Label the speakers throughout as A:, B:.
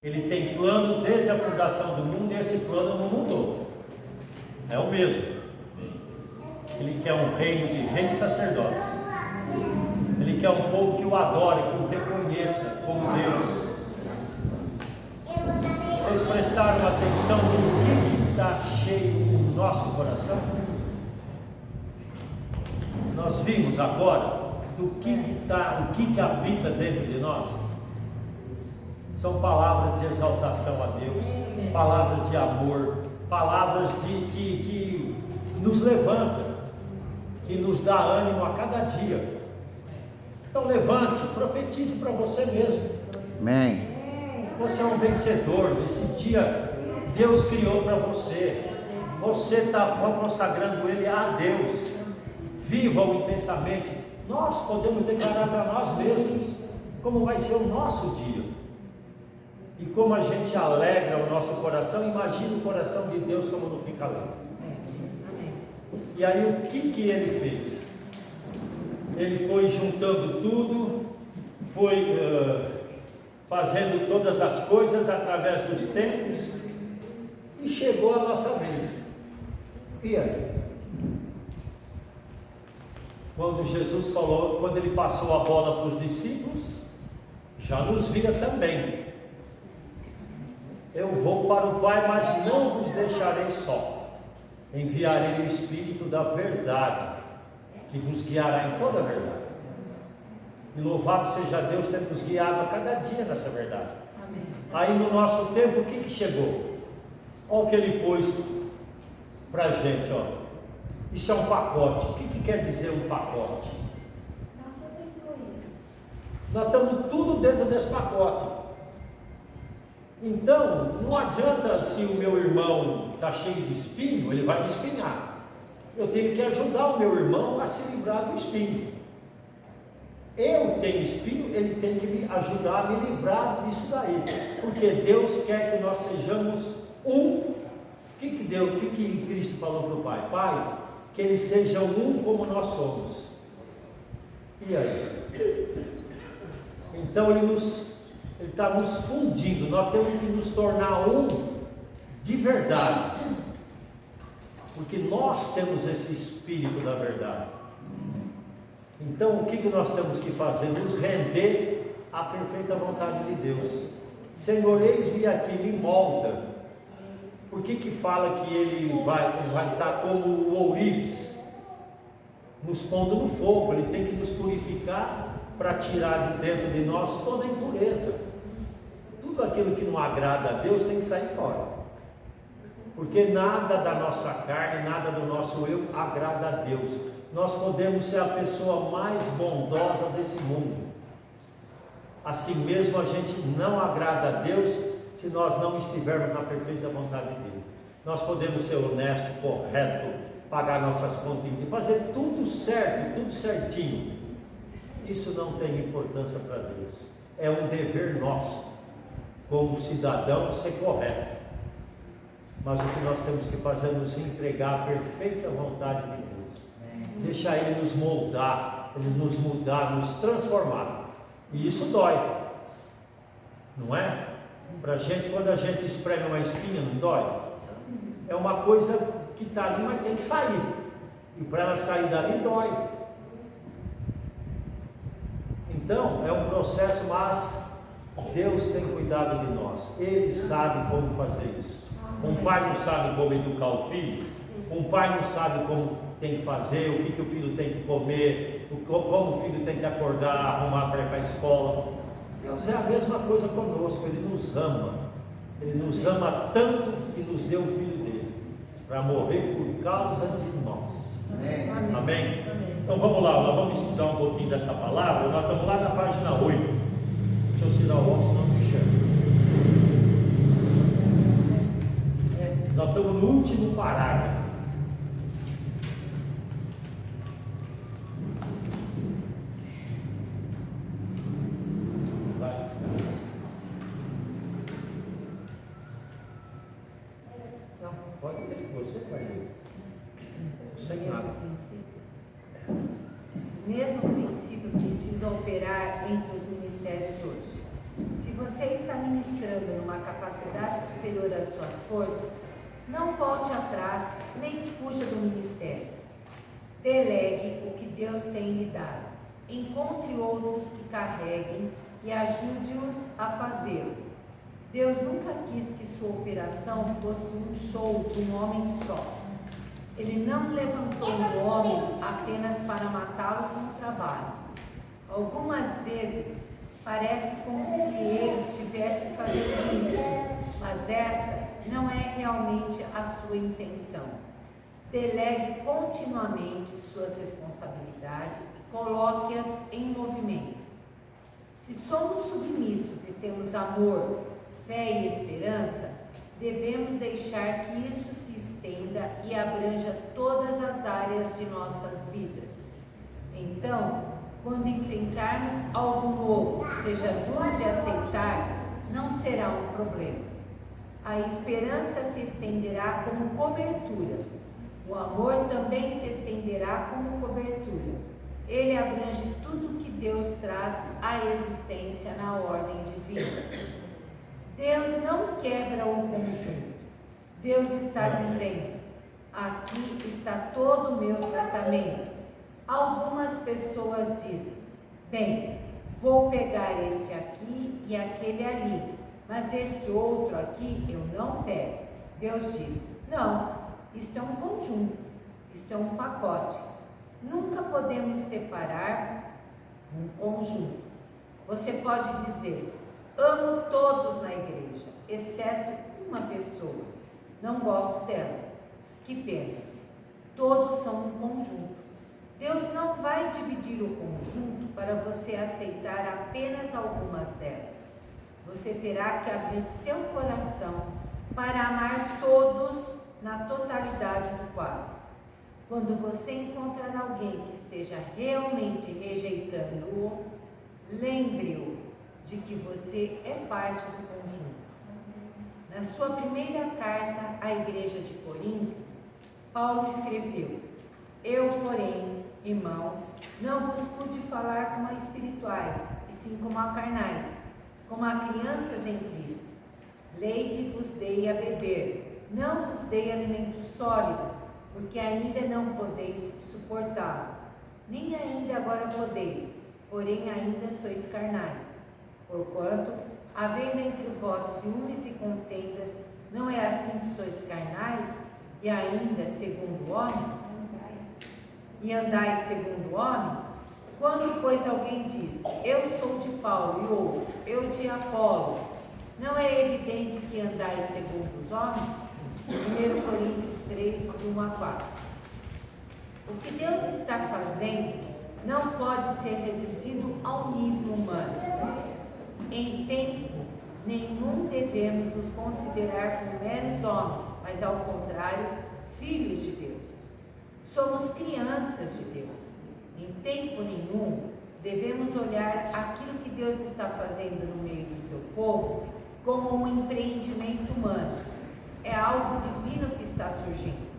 A: Ele tem plano desde a fundação do mundo e esse plano não mudou. É o mesmo. Ele quer um reino de reis e sacerdotes. Ele quer um povo que o adore, que o reconheça como Deus. Vocês prestaram atenção no que está cheio no nosso coração? Nós vimos agora do que habita dentro de nós. São palavras de exaltação a Deus, palavras de amor, palavras que nos levantam, que nos dá ânimo a cada dia. Então levante, profetize para você mesmo.
B: Amém.
A: Você é um vencedor. Esse dia Deus criou para você. Você está consagrando ele a Deus. Viva-o intensamente. Nós podemos declarar para nós mesmos como vai ser o nosso dia. E como a gente alegra o nosso coração. Imagina o coração de Deus como não fica alegre. E aí o que ele fez? Ele foi juntando tudo, foi fazendo todas as coisas através dos tempos, e chegou a nossa vez. E aí? Quando Jesus falou, quando ele passou a bola para os discípulos, já nos via também. Eu vou para o Pai, mas não vos deixarei só. Enviarei o Espírito da verdade, que vos guiará em toda a verdade. E louvado seja Deus ter nos guiado a cada dia nessa verdade. Amém. Aí no nosso tempo, o que chegou? Olha o que ele pôs para a gente, ó. Isso é um pacote. O que quer dizer um pacote? Nós estamos tudo dentro desse pacote. Então, não adianta se o meu irmão está cheio de espinho, ele vai me espinhar. Eu tenho que ajudar o meu irmão a se livrar do espinho. Eu tenho espinho, ele tem que me ajudar a me livrar disso daí. Porque Deus quer que nós sejamos um. O que Cristo falou para o Pai? Pai, que eles sejam um como nós somos. E aí? Então ele está nos fundindo. Nós temos que nos tornar um de verdade. Porque nós temos esse espírito da verdade. Então o que nós temos que fazer? Nos render à perfeita vontade de Deus. Senhor, eis-me aqui, me molda. Por que fala que ele vai estar como o ourives, nos pondo no fogo? Ele tem que nos purificar para tirar de dentro de nós toda a impureza. Tudo aquilo que não agrada a Deus tem que sair fora. Porque nada da nossa carne, nada do nosso eu agrada a Deus. Nós podemos ser a pessoa mais bondosa desse mundo. Assim mesmo a gente não agrada a Deus se nós não estivermos na perfeita vontade dele. Nós podemos ser honesto, correto, pagar nossas continhas, fazer tudo certo, tudo certinho. Isso não tem importância para Deus. É um dever nosso, como cidadão, ser correto. Mas o que nós temos que fazer é nos entregar à perfeita vontade de Deus. Deixar Ele nos moldar, Ele nos mudar, nos transformar. E isso dói, não é? Para a gente, quando a gente espreme uma espinha, não dói? É uma coisa que está ali, mas tem que sair. E para ela sair dali, dói. Então, é um processo, mas Deus tem cuidado de nós. Ele sabe como fazer isso. Um pai não sabe como educar o filho. Um pai não sabe como tem que fazer, o que o filho tem que comer, como o filho tem que acordar, arrumar para ir para a escola. Deus é a mesma coisa conosco. Ele nos ama. Ele nos ama tanto que nos deu o filho dele para morrer por causa de nós. Amém? Amém? Então vamos lá, nós vamos estudar um pouquinho dessa palavra. Nós estamos lá na página 8. Deixa eu tirar o óculos, senão não me enxergo. Nós estamos no último parágrafo. Vai descarregar. Não, pode ler, você vai ler. Sem nada.
C: O mesmo princípio precisa operar entre os ministérios hoje.
B: Se você está ministrando numa capacidade superior às suas forças, não volte atrás, nem fuja do ministério. Delegue o que Deus tem lhe dado. Encontre outros que carreguem e ajude-os a fazê-lo. Deus nunca quis que sua operação fosse um show de um homem só. Ele não levantou o homem apenas para matá-lo com o trabalho. Algumas vezes parece como se ele estivesse fazendo isso, mas essa não é realmente a sua intenção. Delegue continuamente suas responsabilidades e coloque-as em movimento. Se somos submissos e temos amor, fé e esperança, devemos deixar que isso se estenda e abranja todas as áreas de nossas vidas. Então, quando enfrentarmos algo novo, seja duro de aceitar, não será um problema. A esperança se estenderá como cobertura. O amor também se estenderá como cobertura. Ele abrange tudo que Deus traz à existência na ordem divina. Deus não quebra o conjunto. Deus está dizendo: aqui está todo o meu tratamento. Algumas pessoas dizem: bem, vou pegar este aqui e aquele ali, mas este outro aqui eu não pego. Deus diz: não, isto é um conjunto, isto é um pacote. Nunca podemos separar um conjunto. Você pode dizer: amo todos na igreja, exceto uma pessoa. Não gosto dela. Que pena. Todos são um conjunto. Deus não vai dividir o conjunto para você aceitar apenas algumas delas. Você terá que abrir seu coração para amar todos na totalidade do quadro. Quando você encontrar alguém que esteja realmente rejeitando-o, lembre-o de que você é parte do conjunto. Na sua primeira carta à igreja de Corinto, Paulo escreveu: eu, porém, irmãos, não vos pude falar como a espirituais, e sim como a carnais, como a crianças em Cristo. Leite vos dei a beber, não vos dei alimento sólido, porque ainda não podeis suportá-lo, nem ainda agora podeis, porém ainda sois carnais. Porquanto, havendo entre vós ciúmes e contendas, não é assim que sois carnais, e ainda segundo o homem? E andais segundo o homem? Quando, pois, alguém diz: eu sou de Paulo, e outro: eu de Apolo, não é evidente que andais segundo os homens? 1 Coríntios 3, de 1 a 4. O que Deus está fazendo não pode ser reduzido ao nível humano. Em tempo nenhum devemos nos considerar como meros homens, mas ao contrário, filhos de Deus. Somos crianças de Deus. Em tempo nenhum devemos olhar aquilo que Deus está fazendo no meio do seu povo como um empreendimento humano. É algo divino que está surgindo.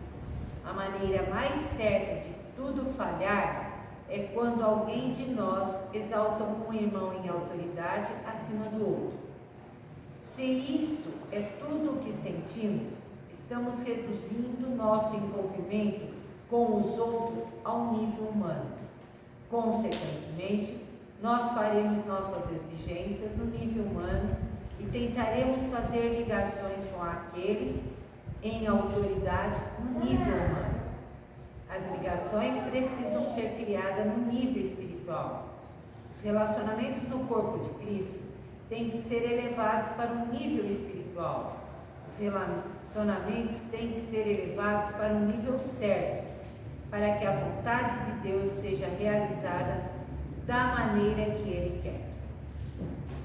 B: A maneira mais certa de tudo falhar é quando alguém de nós exalta um irmão em autoridade acima do outro. Se isto é tudo o que sentimos, estamos reduzindo nosso envolvimento com os outros ao nível humano. Consequentemente, nós faremos nossas exigências no nível humano e tentaremos fazer ligações com aqueles em autoridade no nível humano. As ligações precisam ser criadas no nível espiritual. Os relacionamentos no corpo de Cristo têm que ser elevados para um nível espiritual. Os relacionamentos têm que ser elevados para um nível certo, para que a vontade de Deus seja realizada da maneira que Ele quer.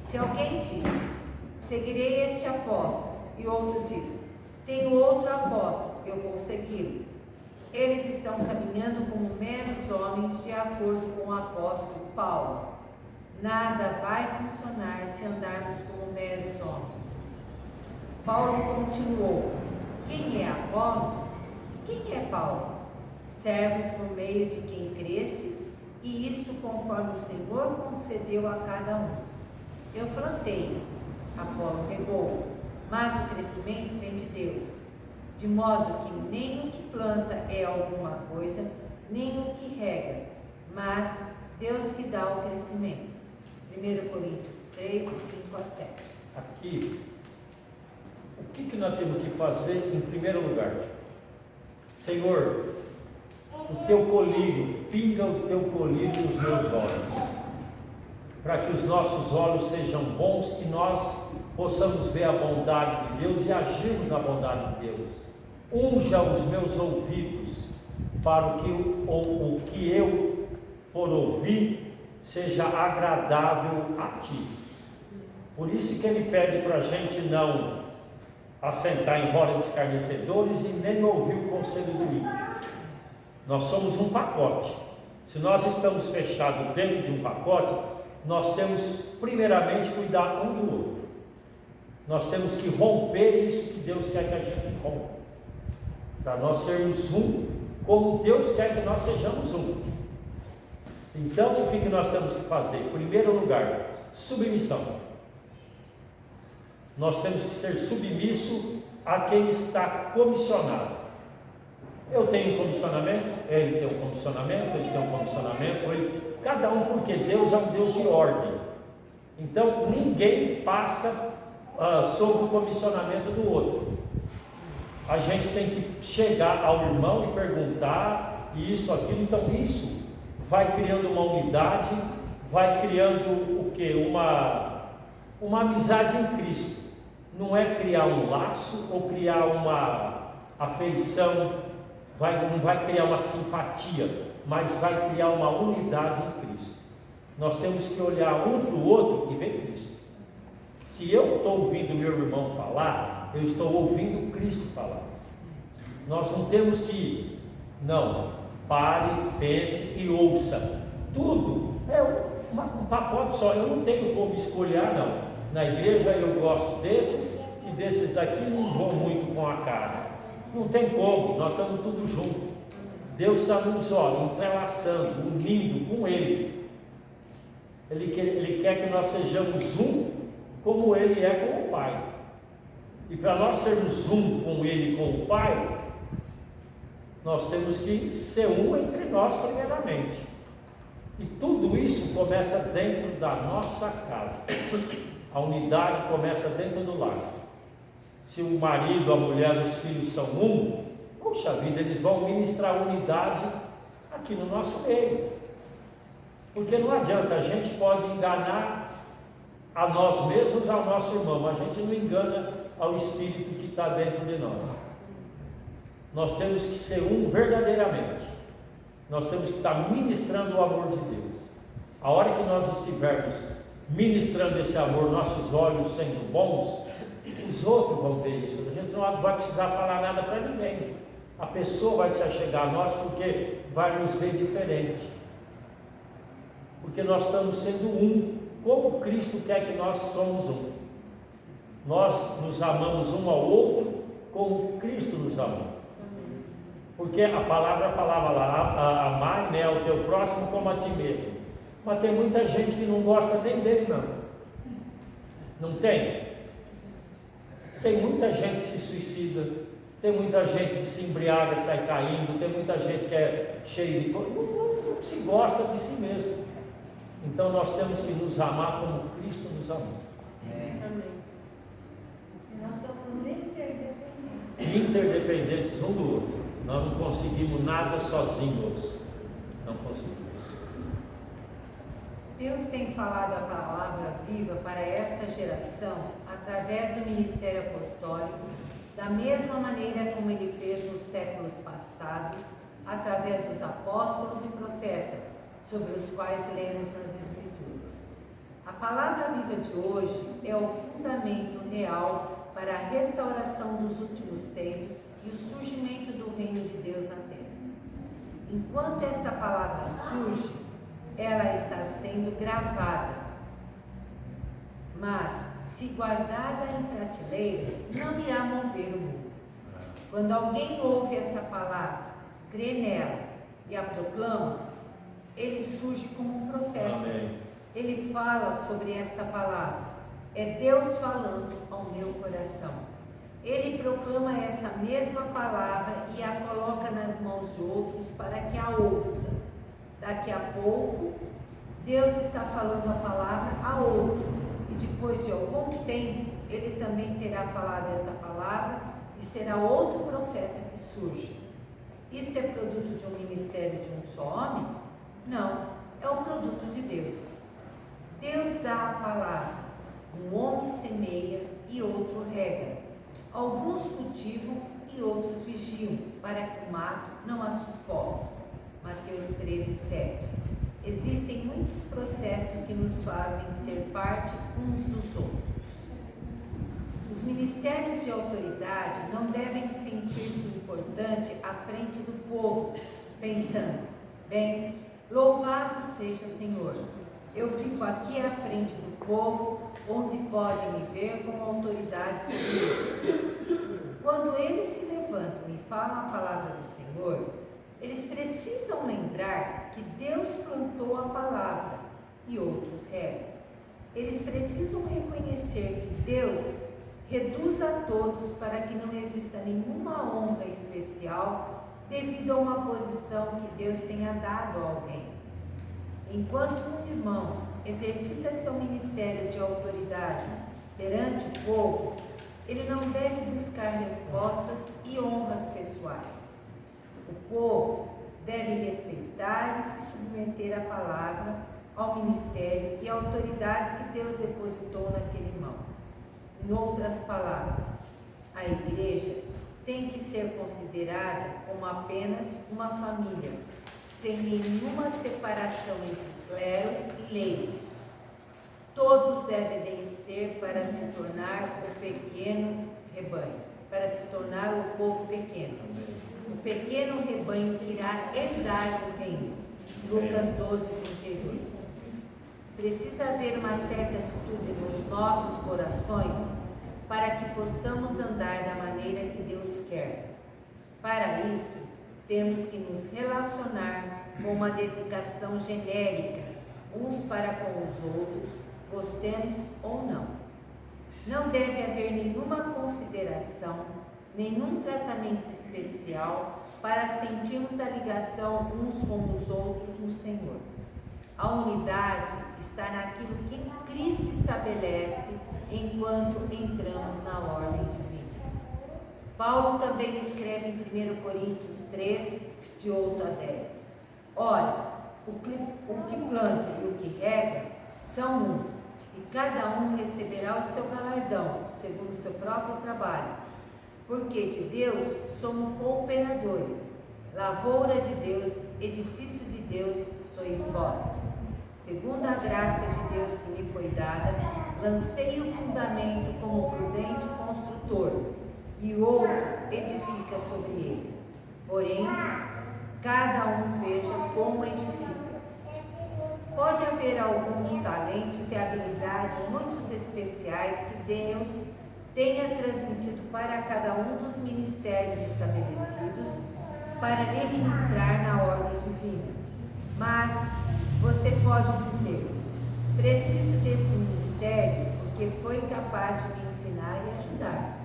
B: Se alguém diz: seguirei este apóstolo, e outro diz: tenho outro apóstolo, eu vou segui-lo. Eles estão caminhando como meros homens de acordo com o apóstolo Paulo. Nada vai funcionar se andarmos como meros homens. Paulo continuou: quem é Apolo? Quem é Paulo? Servos por meio de quem crestes, e isto conforme o Senhor concedeu a cada um. Eu plantei, Apolo regou, mas o crescimento vem de Deus. De modo que nem o que planta é alguma coisa, nem o que rega, mas Deus que dá o crescimento. 1 Coríntios 3, 5 a 7.
A: Aqui, o que nós temos que fazer em primeiro lugar? Senhor, o teu colírio, pinga o teu colírio nos meus olhos, para que os nossos olhos sejam bons e nós possamos ver a bondade de Deus e agirmos na bondade de Deus. Unja os meus ouvidos, para o que eu for ouvir seja agradável a Ti. Por isso que Ele pede para a gente não assentar em roda de escarnecedores e nem ouvir o conselho do ímpio. Nós somos um pacote. Se nós estamos fechados dentro de um pacote, nós temos primeiramente cuidar um do outro. Nós temos que romper isso que Deus quer que a gente rompa, para nós sermos um, como Deus quer que nós sejamos um. Então, o que nós temos que fazer? Em primeiro lugar, submissão. Nós temos que ser submisso a quem está comissionado. Eu tenho um comissionamento, ele tem um comissionamento, ele tem um comissionamento, cada um, porque Deus é um Deus de ordem. Então, ninguém passa sob o comissionamento do outro. A gente tem que chegar ao irmão e perguntar isso, aquilo. Então, isso vai criando uma unidade, vai criando o quê? Uma amizade em Cristo. Não é criar um laço ou criar uma afeição, não vai criar uma simpatia, mas vai criar uma unidade em Cristo. Nós temos que olhar um para o outro e ver Cristo. Se eu estou ouvindo meu irmão falar, eu estou ouvindo Cristo falar. Nós não temos que, pare, pense e ouça. Tudo é um pacote só. Eu não tenho como escolher, não. Na igreja eu gosto desses e desses daqui não vou muito com a cara. Não tem como, nós estamos tudo junto. Deus está nos entrelaçando, unindo com Ele. Ele quer que nós sejamos um como Ele é com o Pai. E para nós sermos um com Ele e com o Pai, nós temos que ser um entre nós primeiramente. E tudo isso começa dentro da nossa casa. A unidade começa dentro do lar. Se o marido, a mulher, os filhos são um, poxa vida, eles vão ministrar unidade aqui no nosso meio. Porque não adianta, a gente pode enganar a nós mesmos, ao nosso irmão, mas a gente não engana ao Espírito que está dentro de nós. Nós temos que ser um verdadeiramente. Nós temos que estar ministrando o amor de Deus. A hora que nós estivermos ministrando esse amor, nossos olhos sendo bons, os outros vão ver isso. A gente não vai precisar falar nada para ninguém. A pessoa vai se achegar a nós porque vai nos ver diferente. Porque nós estamos sendo um, como Cristo quer que nós somos um. Nós nos amamos um ao outro como Cristo nos amou. Porque a palavra falava lá, amar, né, o teu próximo como a ti mesmo. Mas tem muita gente que não gosta nem dele, não. Não tem? Tem muita gente que se suicida, tem muita gente que se embriaga, sai caindo, tem muita gente que é cheia de coisa, não se gosta de si mesmo. Então nós temos que nos amar como Cristo nos amou.
B: Amém.
C: Nós somos interdependentes.
A: Interdependentes um do outro. Nós não conseguimos nada sozinhos. Não conseguimos.
B: Deus tem falado a palavra viva para esta geração através do ministério apostólico, da mesma maneira como Ele fez nos séculos passados, através dos apóstolos e profetas, sobre os quais lemos nas Escrituras. A palavra viva de hoje é o fundamento real para a restauração dos últimos tempos e o surgimento do reino de Deus na terra. Enquanto esta palavra surge, ela está sendo gravada, mas se guardada em prateleiras, não irá mover o mundo. Quando alguém ouve essa palavra, crê nela e a proclama, ele surge como um profeta.
A: Amém.
B: ele fala sobre esta palavra. É Deus falando ao meu coração. Ele proclama essa mesma palavra e a coloca nas mãos de outros para que a ouça. Daqui a pouco, Deus está falando a palavra a outro. E depois de algum tempo, ele também terá falado esta palavra e será outro profeta que surge. Isto é produto de um ministério de um só homem? Não, é o produto de Deus. Deus dá a palavra, um homem semeia e outro rega. Alguns cultivam e outros vigiam, para que o mato não a sufoque. Mateus 13:7. Existem muitos processos que nos fazem ser parte uns dos outros. Os ministérios de autoridade não devem sentir-se importante à frente do povo, pensando, bem, louvado seja Senhor, eu fico aqui à frente do povo, onde podem me ver como autoridade sobre eles. Quando eles se levantam e falam a palavra do Senhor, eles precisam lembrar que Deus plantou a palavra e outros regam. Eles precisam reconhecer que Deus reduz a todos para que não exista nenhuma honra especial devido a uma posição que Deus tenha dado a alguém. Enquanto um irmão exercita seu ministério de autoridade perante o povo, ele não deve buscar respostas e honras pessoais. O povo deve respeitar e se submeter à palavra, ao ministério e à autoridade que Deus depositou naquele irmão. Em outras palavras, a igreja tem que ser considerada como apenas uma família, sem nenhuma separação entre clero e leigos. Todos devem descer para se tornar o pequeno rebanho, para se tornar o povo pequeno. O pequeno rebanho que irá herdar o reino. Lucas 12:32. Precisa haver uma certa atitude nos nossos corações para que possamos andar da maneira que Deus quer. Para isso, temos que nos relacionar com uma dedicação genérica, uns para com os outros, gostemos ou não. Não deve haver nenhuma consideração, nenhum tratamento especial para sentirmos a ligação uns com os outros no Senhor. A unidade está naquilo que Cristo estabelece enquanto entramos na ordem divina. Paulo também escreve em 1 Coríntios 3, de 8 a 10. Ora, o que planta e o que rega são um, e cada um receberá o seu galardão, segundo o seu próprio trabalho. Porque de Deus somos cooperadores, lavoura de Deus, edifício de Deus sois vós. Segundo a graça de Deus que me foi dada, lancei o fundamento como prudente construtor, e outro edifica sobre ele. Porém, cada um veja como edifica. Pode haver alguns talentos e habilidades muito especiais que Deus tenha transmitido para cada um dos ministérios estabelecidos para lhe ministrar na ordem divina. Mas você pode dizer, preciso deste ministério porque foi capaz de me ensinar e ajudar.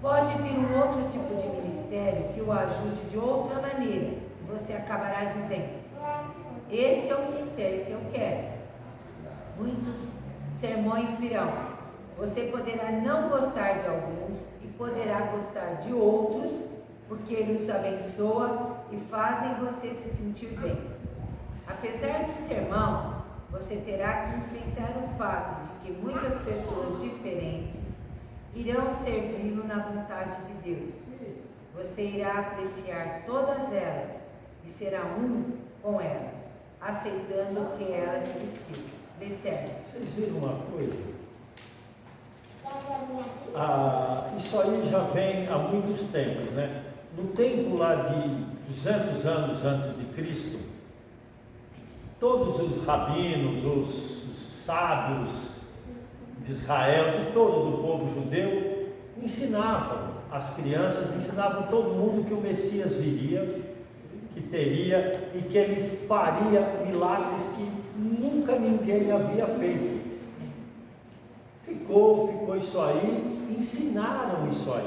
B: Pode vir um outro tipo de ministério que o ajude de outra maneira e você acabará dizendo, este é o ministério que eu quero. Muitos sermões virão. Você poderá não gostar de alguns e poderá gostar de outros, porque ele os abençoa e fazem você se sentir bem. Apesar do sermão, você terá que enfrentar o fato de que muitas pessoas diferentes irão servi-lo na vontade de Deus. Você irá apreciar todas elas e será um com elas, aceitando o que elas lhe servem.
A: Vocês viram uma coisa? Isso aí já vem há muitos tempos, né? No tempo lá de 200 anos antes de Cristo, todos os rabinos, os sábios de Israel, de todo o povo judeu, ensinavam as crianças, ensinavam todo mundo que o Messias viria, que teria e que ele faria milagres que nunca ninguém havia feito. Ficou isso aí, ensinaram isso aí.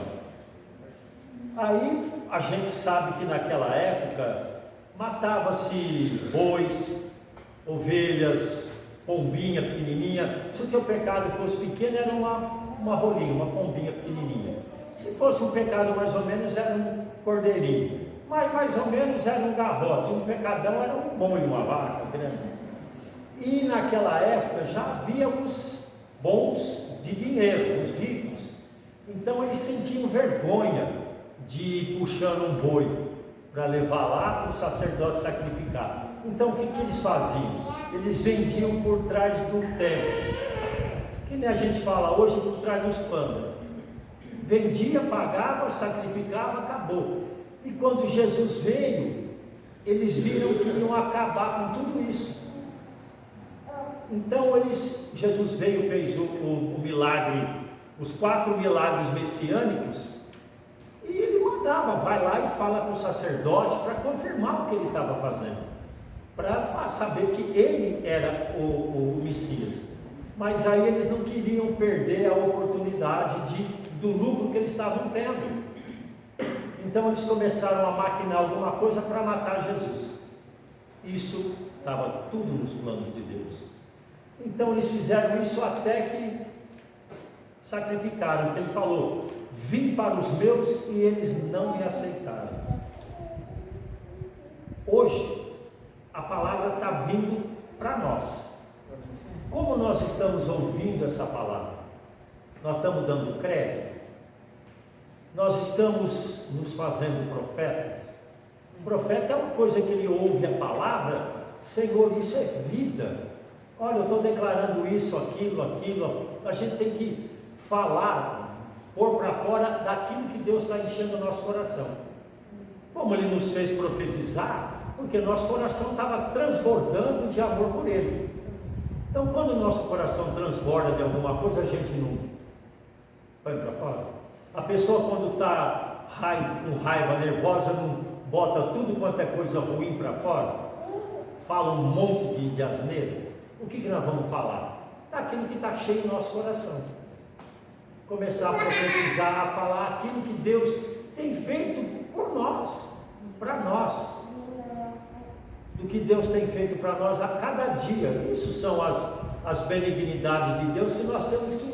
A: Aí a gente sabe que naquela época matava-se bois, ovelhas, pombinha pequenininha. Se o teu pecado fosse pequeno, era uma rolinha, uma pombinha pequenininha. Se fosse um pecado mais ou menos, era um cordeirinho. Mas mais ou menos era um garrote. Um pecadão era um boi, uma vaca grande. E naquela época já havia os bons de dinheiro, os ricos. Então eles sentiam vergonha de ir puxando um boi para levar lá para o sacerdote sacrificar. Então o que eles faziam? Eles vendiam por trás do templo, que nem a gente fala hoje, por trás dos panos. Vendia, pagava, sacrificava, acabou. E quando Jesus veio, eles viram que iam acabar com tudo isso. Então Jesus veio, fez o milagre, os 4 milagres messiânicos, e ele mandava, vai lá e fala para o sacerdote para confirmar o que ele estava fazendo, para saber que ele era o Messias. Mas aí eles não queriam perder a oportunidade do lucro que eles estavam tendo. Então eles começaram a maquinar alguma coisa para matar Jesus. Isso estava tudo nos planos de Deus. Então eles fizeram isso até que sacrificaram, porque ele falou: vim para os meus e eles não me aceitaram. Hoje a palavra está vindo para nós. Como nós estamos ouvindo essa palavra? Nós estamos dando crédito? Nós estamos nos fazendo profetas? O profeta é uma coisa que ele ouve a palavra: Senhor, isso é vida. Olha, eu estou declarando isso, aquilo. A gente tem que falar, pôr para fora daquilo que Deus está enchendo o nosso coração. Como Ele nos fez profetizar, porque nosso coração estava transbordando de amor por Ele. Então, quando o nosso coração transborda de alguma coisa, a gente não vai para fora. A pessoa, quando está com raiva, nervosa, não bota tudo quanto é coisa ruim para fora, fala um monte de asneira. O que nós vamos falar? Daquilo que está cheio no nosso coração. Começar a profetizar, a falar aquilo que Deus tem feito por nós, para nós, do que Deus tem feito para nós a cada dia. Isso são as benignidades de Deus que nós temos que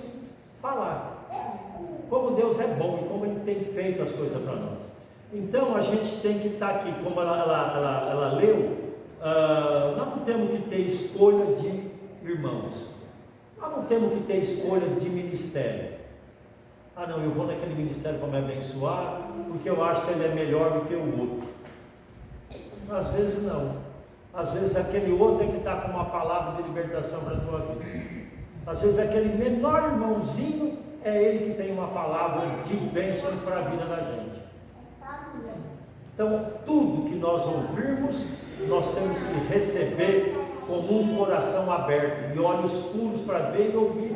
A: falar. Como Deus é bom e como Ele tem feito as coisas para nós. Então a gente tem que estar aqui, como ela leu. Nós não temos que ter escolha de irmãos, nós não temos que ter escolha de ministério. Não, eu vou naquele ministério para me abençoar, porque eu acho que ele é melhor do que o outro. Às vezes não, às vezes aquele outro é que está com uma palavra de libertação para a tua vida. Às vezes aquele menor irmãozinho é ele que tem uma palavra de bênção para a vida da gente. Então tudo que nós ouvirmos, nós temos que receber com um coração aberto e olhos puros para ver e ouvir,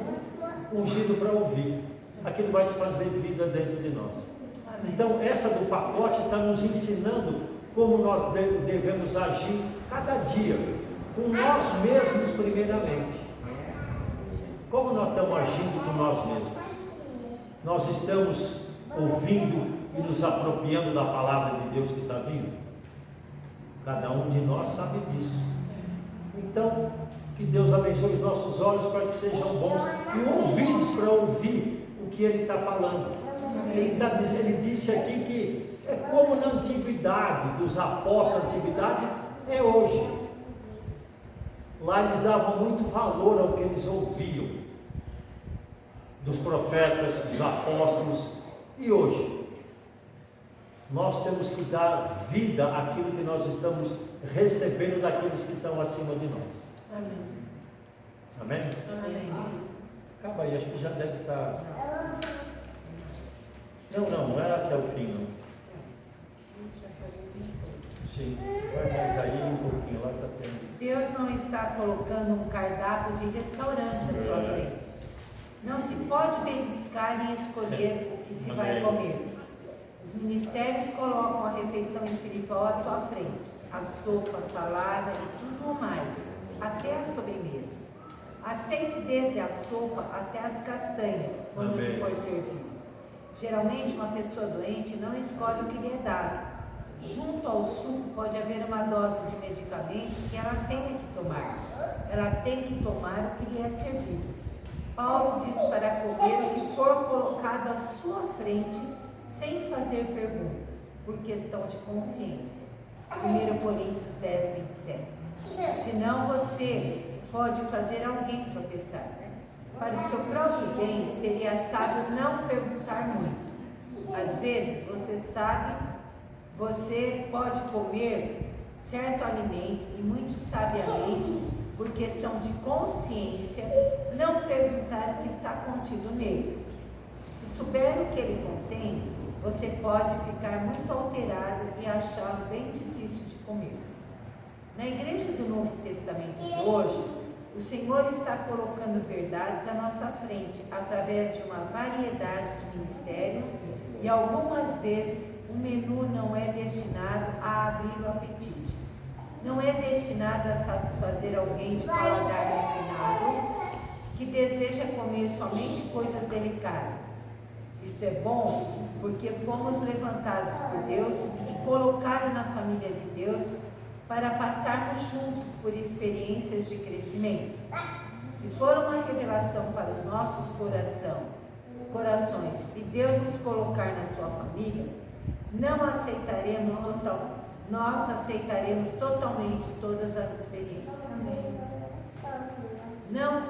A: ungido para ouvir. Aquilo vai se fazer vida dentro de nós. Então essa do pacote está nos ensinando como nós devemos agir cada dia, com nós mesmos primeiramente. Como nós estamos agindo com nós mesmos? Nós estamos ouvindo e nos apropriando da palavra de Deus que está vindo? Cada um de nós sabe disso. Então, que Deus abençoe os nossos olhos para que sejam bons e ouvidos para ouvir o que Ele está falando. Ele disse aqui que é como na antiguidade, dos apóstolos da antiguidade, é hoje. Lá eles davam muito valor ao que eles ouviam dos profetas, dos apóstolos. E hoje nós temos que dar vida àquilo que nós estamos recebendo daqueles que estão acima de nós.
B: Amém.
A: Amém?
B: Amém.
A: Acaba aí, acho que já deve estar. Não é até o fim, não. Sim, vai mais aí um pouquinho, lá está tendo.
B: Deus não está colocando um cardápio de restaurante à sua frente. Não se pode beliscar e escolher o que se vai comer. Os ministérios colocam a refeição espiritual à sua frente, a sopa, a salada e tudo mais. até a sobremesa. Aceite desde a sopa até as castanhas, quando lhe for servido. Geralmente, uma pessoa doente não escolhe o que lhe é dado. Junto ao suco pode haver uma dose de medicamento que ela tenha que tomar. Ela tem que tomar o que lhe é servido. Paulo diz para comer o que for colocado à sua frente, sem fazer perguntas, por questão de consciência. 1 Coríntios 10, 27. Senão você pode fazer alguém tropeçar. Para o seu próprio bem, seria sábio não perguntar muito. Às vezes, você pode comer certo alimento e muito sabiamente, por questão de consciência, não perguntar o que está contido nele. Se souber o que ele contém, você pode ficar muito alterado e achá-lo bem difícil de comer. Na igreja do Novo Testamento de hoje, o Senhor está colocando verdades à nossa frente, através de uma variedade de ministérios, e algumas vezes o menu não é destinado a abrir o apetite. Não é destinado a satisfazer alguém de paladar refinado, que deseja comer somente coisas delicadas. Isto é bom porque fomos levantados por Deus e colocados na família de Deus para passarmos juntos por experiências de crescimento. Se for uma revelação para os nossos corações e Deus nos colocar na sua família, nós aceitaremos totalmente todas as experiências. Não,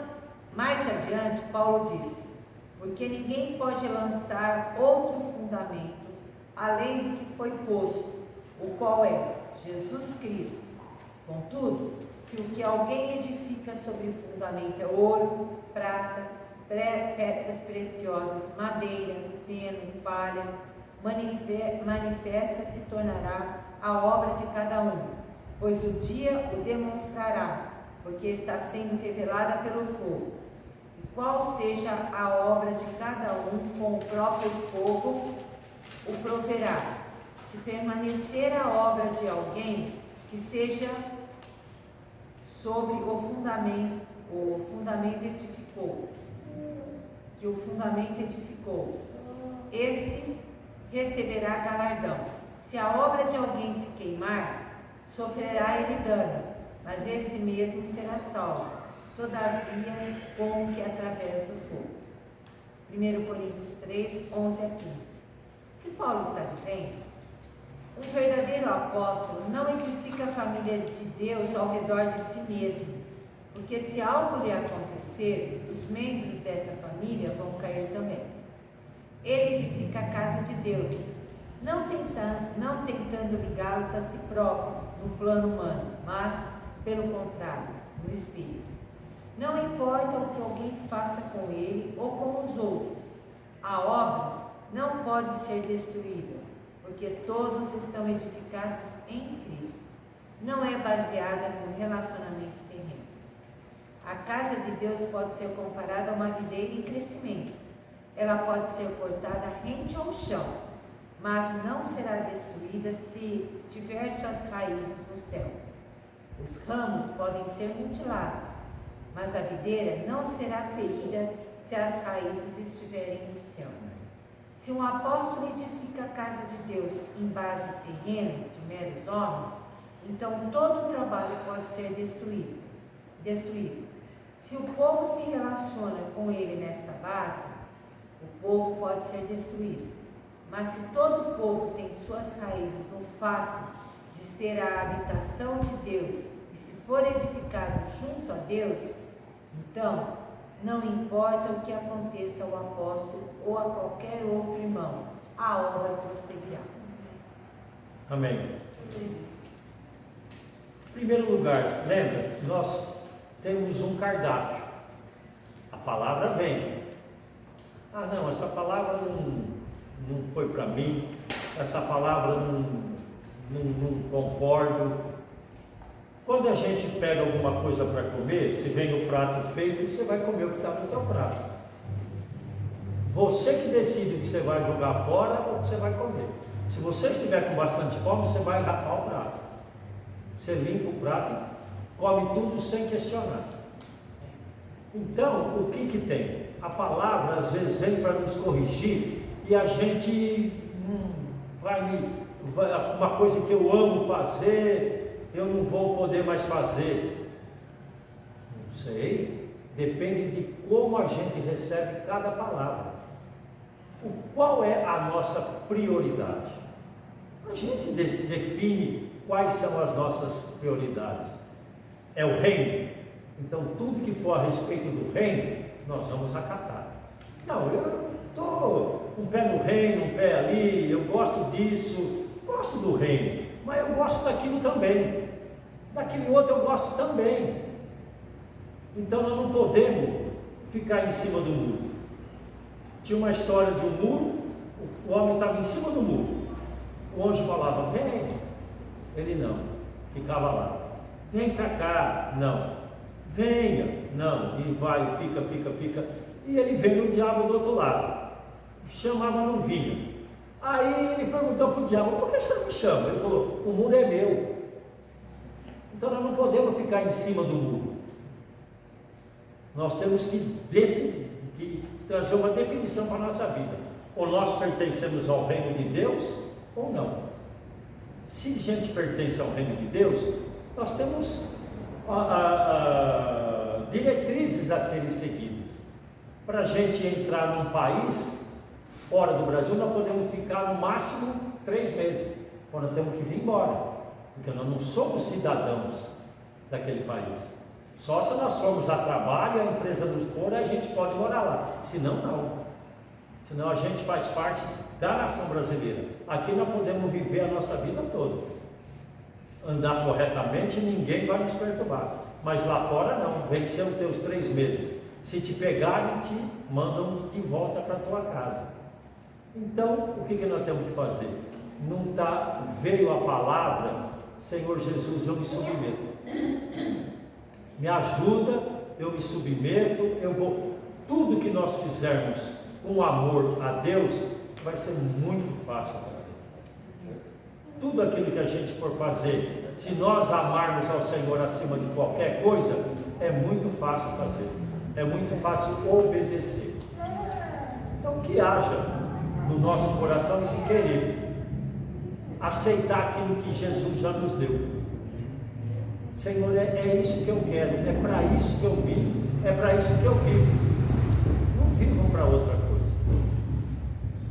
B: mais adiante, Paulo disse, porque ninguém pode lançar outro fundamento além do que foi posto, o qual é Jesus Cristo. Contudo, se o que alguém edifica sobre o fundamento é ouro, prata, pedras preciosas, madeira, feno, palha, manifesta se tornará a obra de cada um, pois o dia o demonstrará, porque está sendo revelada pelo fogo. E qual seja a obra de cada um, com o próprio fogo o proverá. Se permanecer a obra de alguém, que seja sobre o fundamento edificou, que o fundamento edificou, esse receberá galardão. Se a obra de alguém se queimar, sofrerá ele dano, mas esse mesmo será salvo, todavia, como que através do fogo. 1 Coríntios 3, 11 a 15. O que Paulo está dizendo? Um verdadeiro apóstolo não edifica a família de Deus ao redor de si mesmo, porque se algo lhe acontecer, os membros dessa família vão cair também. Ele edifica a casa de Deus, não tentando ligá-los a si próprio no plano humano, mas, pelo contrário, no espírito. Não importa o que alguém faça com ele ou com os outros, a obra não pode ser destruída, porque todos estão edificados em Cristo. Não é baseada no relacionamento terreno. A casa de Deus pode ser comparada a uma videira em crescimento. Ela pode ser cortada rente ao chão, mas não será destruída se tiver suas raízes no céu. Os ramos podem ser mutilados, mas a videira não será ferida se as raízes estiverem no céu. Se um apóstolo edifica a casa de Deus em base terrena de meros homens, então todo o trabalho pode ser destruído. Se o povo se relaciona com ele nesta base, o povo pode ser destruído. Mas se todo o povo tem suas raízes no fato de ser a habitação de Deus e se for edificado junto a Deus, então não importa o que aconteça ao apóstolo ou a qualquer outro irmão, a obra prosseguirá.
A: Amém. Em primeiro lugar, lembra, nós temos um cardápio. A palavra vem. Ah, não, essa palavra não foi para mim, essa palavra não concordo. Quando a gente pega alguma coisa para comer, se vem o prato feito, você vai comer o que está no teu prato. Você que decide o que você vai jogar fora ou o que você vai comer. Se você estiver com bastante fome, você vai rapar o prato. Você limpa o prato come tudo sem questionar. Então, o que tem? A palavra às vezes vem para nos corrigir e a gente uma coisa que eu amo fazer, eu não vou poder mais fazer. Não sei, depende de como a gente recebe cada palavra. Qual é a nossa prioridade? A gente define quais são as nossas prioridades. É o reino? Então tudo que for a respeito do reino, nós vamos acatar. Não, eu estou um pé no reino, um pé ali, eu gosto disso, gosto do reino, mas eu gosto daquilo também, daquele outro eu gosto também. Então nós não podemos ficar em cima do muro. Tinha uma história de um muro, o homem estava em cima do muro, o anjo falava, vem, ele não, ficava lá, vem para cá, não, venha, não, e vai, fica, e ele veio o diabo do outro lado, chamava, não vinha. Aí ele perguntou para o diabo, por que você não me chama? Ele falou, o muro é meu. Então nós não podemos ficar em cima do muro. Nós temos que trazer uma definição para a nossa vida. Ou nós pertencemos ao reino de Deus, ou não. Se a gente pertence ao reino de Deus, nós temos diretrizes a serem seguidas. Para a gente entrar num país fora do Brasil, nós podemos ficar no máximo 3 meses, quando nós temos que vir embora, porque nós não somos cidadãos daquele país. Só se nós formos a trabalho, a empresa nos pôr, a gente pode morar lá, senão não. Senão a gente faz parte da nação brasileira. Aqui nós podemos viver a nossa vida toda, andar corretamente, ninguém vai nos perturbar. Mas lá fora não, venceu os teus 3 meses. Se te pegarem, te mandam de volta para a tua casa. Então, o que nós temos que fazer? Veio a palavra, Senhor Jesus, eu me submeto. Me ajuda, eu me submeto, tudo que nós fizermos com amor a Deus, vai ser muito fácil fazer. Tudo aquilo que a gente for fazer, se nós amarmos ao Senhor acima de qualquer coisa, é muito fácil fazer, é muito fácil obedecer. Então que haja no nosso coração esse querer, aceitar aquilo que Jesus já nos deu. Senhor, é isso que eu quero, é para isso que eu vim, é para isso que eu vivo. Não vivo para outra coisa.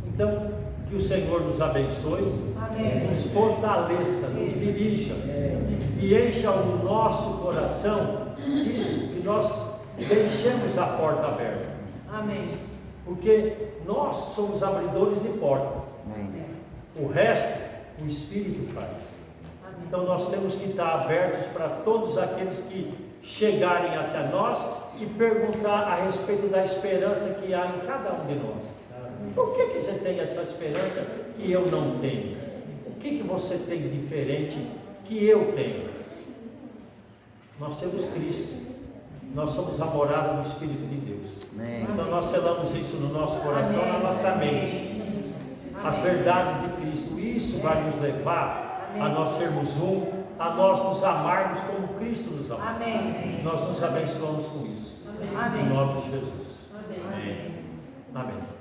A: Então, que o Senhor nos abençoe, amém, nos fortaleça, nos dirija e encha o nosso coração disso, que nós deixemos a porta aberta. Amém. Porque nós somos abridores de porta. Amém. O resto, o Espírito faz. Então nós temos que estar abertos para todos aqueles que chegarem até nós e perguntar a respeito da esperança que há em cada um de nós. Por que você tem essa esperança que eu não tenho? O que você tem de diferente que eu tenho? Nós temos Cristo, nós somos a morada do Espírito de Deus. Então nós selamos isso no nosso coração, na nossa mente, as verdades de Cristo. Isso vai nos levar a nós sermos a nós nos amarmos como Cristo nos amou. Amém. Nós nos abençoamos com isso. Amém. Em nome de Jesus. Amém. Amém.